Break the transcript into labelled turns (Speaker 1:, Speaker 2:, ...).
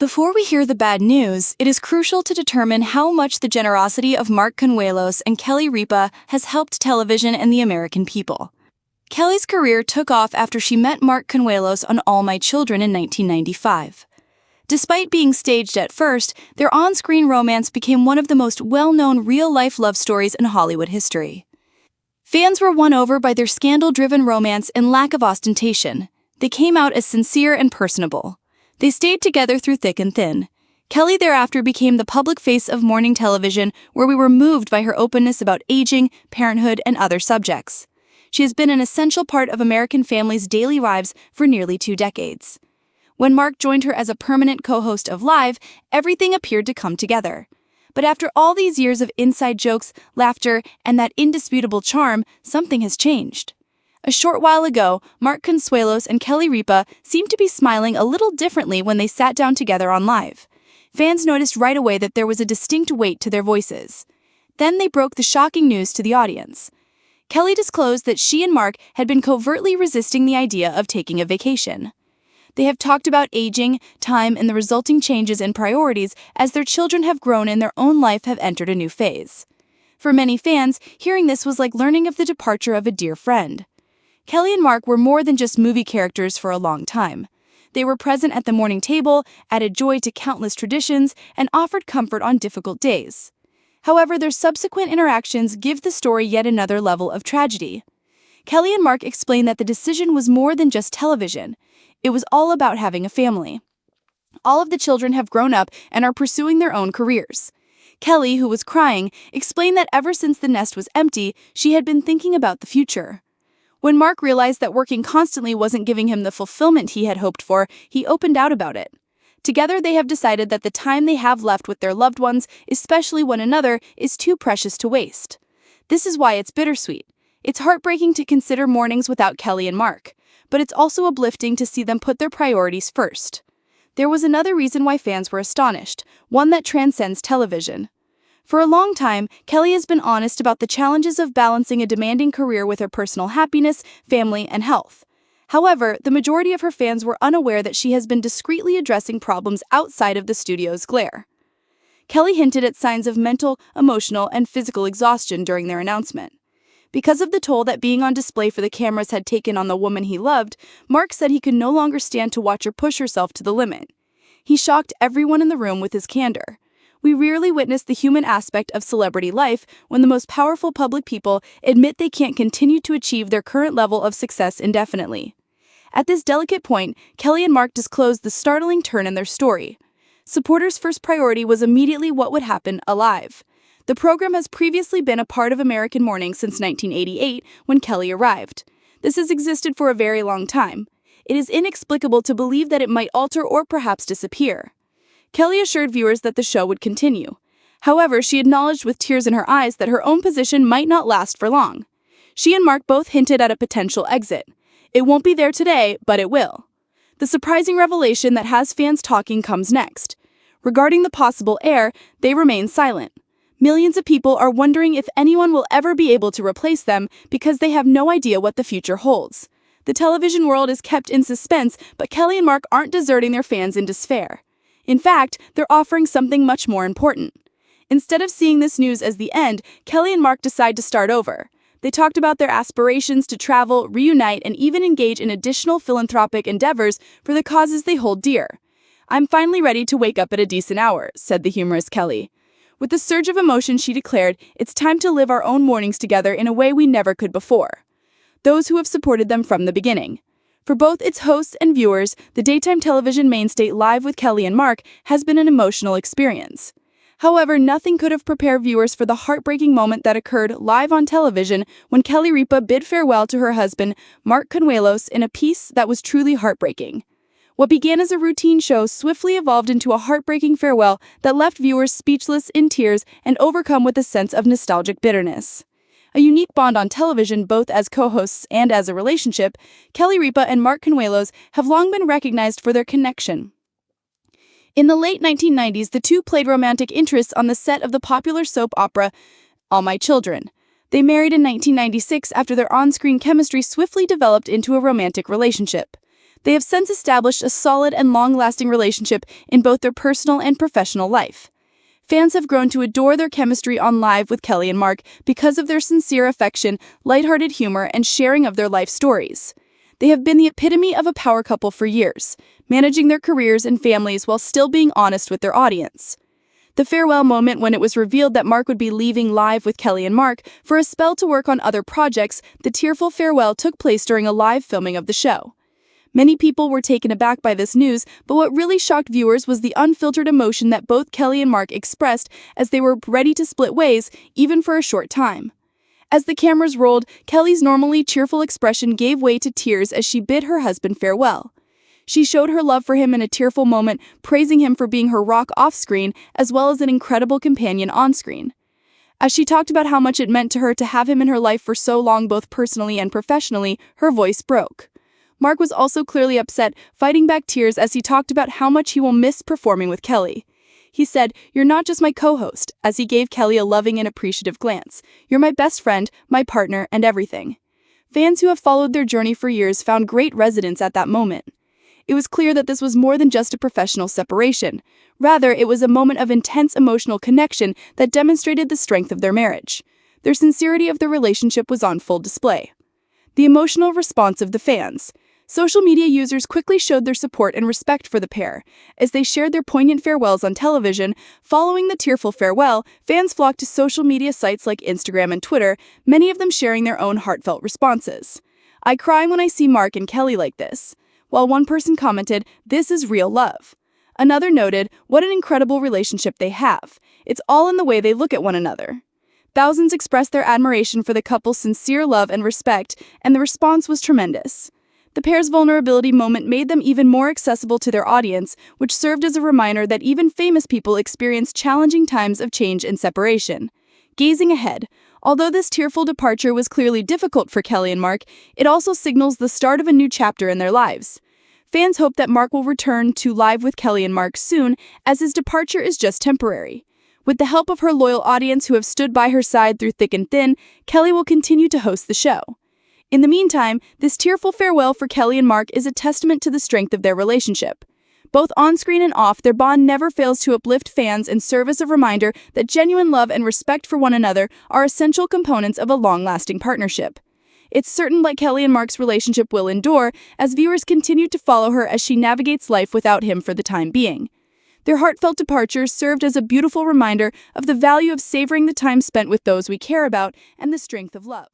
Speaker 1: Before we hear the bad news, it is crucial to determine how much the generosity of Mark Consuelos and Kelly Ripa has helped television and the American people. Kelly's career took off after she met Mark Consuelos on All My Children in 1995. Despite being staged at first, their on-screen romance became one of the most well-known real-life love stories in Hollywood history. Fans were won over by their scandal-driven romance and lack of ostentation. They came out as sincere and personable. They stayed together through thick and thin. Kelly thereafter became the public face of morning television, where we were moved by her openness about aging, parenthood, and other subjects. She has been an essential part of American families' daily lives for nearly 2 decades. When Mark joined her as a permanent co-host of Live, everything appeared to come together. But after all these years of inside jokes, laughter, and that indisputable charm, something has changed. A short while ago, Mark Consuelos and Kelly Ripa seemed to be smiling a little differently when they sat down together on Live. Fans noticed right away that there was a distinct weight to their voices. Then they broke the shocking news to the audience. Kelly disclosed that she and Mark had been covertly resisting the idea of taking a vacation. They have talked about aging, time, and the resulting changes in priorities as their children have grown and their own life have entered a new phase. For many fans, hearing this was like learning of the departure of a dear friend. Kelly and Mark were more than just movie characters for a long time. They were present at the morning table, added joy to countless traditions, and offered comfort on difficult days. However, their subsequent interactions give the story yet another level of tragedy. Kelly and Mark explained that the decision was more than just television. It was all about having a family. All of the children have grown up and are pursuing their own careers. Kelly, who was crying, explained that ever since the nest was empty, she had been thinking about the future. When Mark realized that working constantly wasn't giving him the fulfillment he had hoped for, he opened out about it. Together, they have decided that the time they have left with their loved ones, especially one another, is too precious to waste. This is why it's bittersweet. It's heartbreaking to consider mornings without Kelly and Mark, but it's also uplifting to see them put their priorities first. There was another reason why fans were astonished, one that transcends television. For a long time, Kelly has been honest about the challenges of balancing a demanding career with her personal happiness, family, and health. However, the majority of her fans were unaware that she has been discreetly addressing problems outside of the studio's glare. Kelly hinted at signs of mental, emotional, and physical exhaustion during their announcement. Because of the toll that being on display for the cameras had taken on the woman he loved, Mark said he could no longer stand to watch her push herself to the limit. He shocked everyone in the room with his candor. We rarely witness the human aspect of celebrity life when the most powerful public people admit they can't continue to achieve their current level of success indefinitely. At this delicate point, Kelly and Mark disclosed the startling turn in their story. Supporters' first priority was immediately what would happen alive. The program has previously been a part of American morning since 1988, when Kelly arrived. This has existed for a very long time. It is inexplicable to believe that it might alter or perhaps disappear. Kelly assured viewers that the show would continue. However, she acknowledged with tears in her eyes that her own position might not last for long. She and Mark both hinted at a potential exit. It won't be there today, but it will. The surprising revelation that has fans talking comes next. Regarding the possible heir, they remain silent. Millions of people are wondering if anyone will ever be able to replace them because they have no idea what the future holds. The television world is kept in suspense, but Kelly and Mark aren't deserting their fans in despair. In fact, they're offering something much more important. Instead of seeing this news as the end, Kelly and Mark decide to start over. They talked about their aspirations to travel, reunite, and even engage in additional philanthropic endeavors for the causes they hold dear. "I'm finally ready to wake up at a decent hour," said the humorous Kelly. With a surge of emotion, she declared, "It's time to live our own mornings together in a way we never could before." Those who have supported them from the beginning. For both its hosts and viewers, the daytime television mainstay Live with Kelly and Mark has been an emotional experience. However, nothing could have prepared viewers for the heartbreaking moment that occurred live on television when Kelly Ripa bid farewell to her husband, Mark Consuelos, in a piece that was truly heartbreaking. What began as a routine show swiftly evolved into a heartbreaking farewell that left viewers speechless, in tears, and overcome with a sense of nostalgic bitterness. A unique bond on television, both as co-hosts and as a relationship, Kelly Ripa and Mark Consuelos have long been recognized for their connection. In the late 1990s, the two played romantic interests on the set of the popular soap opera All My Children. They married in 1996 after their on-screen chemistry swiftly developed into a romantic relationship. They have since established a solid and long-lasting relationship in both their personal and professional life. Fans have grown to adore their chemistry on Live with Kelly and Mark because of their sincere affection, lighthearted humor, and sharing of their life stories. They have been the epitome of a power couple for years, managing their careers and families while still being honest with their audience. The farewell moment when it was revealed that Mark would be leaving Live with Kelly and Mark for a spell to work on other projects, the tearful farewell took place during a live filming of the show. Many people were taken aback by this news, but what really shocked viewers was the unfiltered emotion that both Kelly and Mark expressed as they were ready to split ways, even for a short time. As the cameras rolled, Kelly's normally cheerful expression gave way to tears as she bid her husband farewell. She showed her love for him in a tearful moment, praising him for being her rock off-screen as well as an incredible companion on-screen. As she talked about how much it meant to her to have him in her life for so long both personally and professionally, her voice broke. Mark was also clearly upset, fighting back tears as he talked about how much he will miss performing with Kelly. He said, "You're not just my co-host," as he gave Kelly a loving and appreciative glance. "You're my best friend, my partner, and everything." Fans who have followed their journey for years found great resonance at that moment. It was clear that this was more than just a professional separation. Rather, it was a moment of intense emotional connection that demonstrated the strength of their marriage. Their sincerity of their relationship was on full display. The emotional response of the fans. Social media users quickly showed their support and respect for the pair. As they shared their poignant farewells on television, following the tearful farewell, fans flocked to social media sites like Instagram and Twitter, many of them sharing their own heartfelt responses. "I cry when I see Mark and Kelly like this." While one person commented, "This is real love." Another noted, "What an incredible relationship they have. It's all in the way they look at one another." Thousands expressed their admiration for the couple's sincere love and respect, and the response was tremendous. The pair's vulnerability moment made them even more accessible to their audience, which served as a reminder that even famous people experience challenging times of change and separation. Gazing ahead, although this tearful departure was clearly difficult for Kelly and Mark, it also signals the start of a new chapter in their lives. Fans hope that Mark will return to Live with Kelly and Mark soon, as his departure is just temporary. With the help of her loyal audience who have stood by her side through thick and thin, Kelly will continue to host the show. In the meantime, this tearful farewell for Kelly and Mark is a testament to the strength of their relationship. Both on-screen and off, their bond never fails to uplift fans and serve as a reminder that genuine love and respect for one another are essential components of a long-lasting partnership. It's certain that Kelly and Mark's relationship will endure as viewers continue to follow her as she navigates life without him for the time being. Their heartfelt departure served as a beautiful reminder of the value of savoring the time spent with those we care about and the strength of love.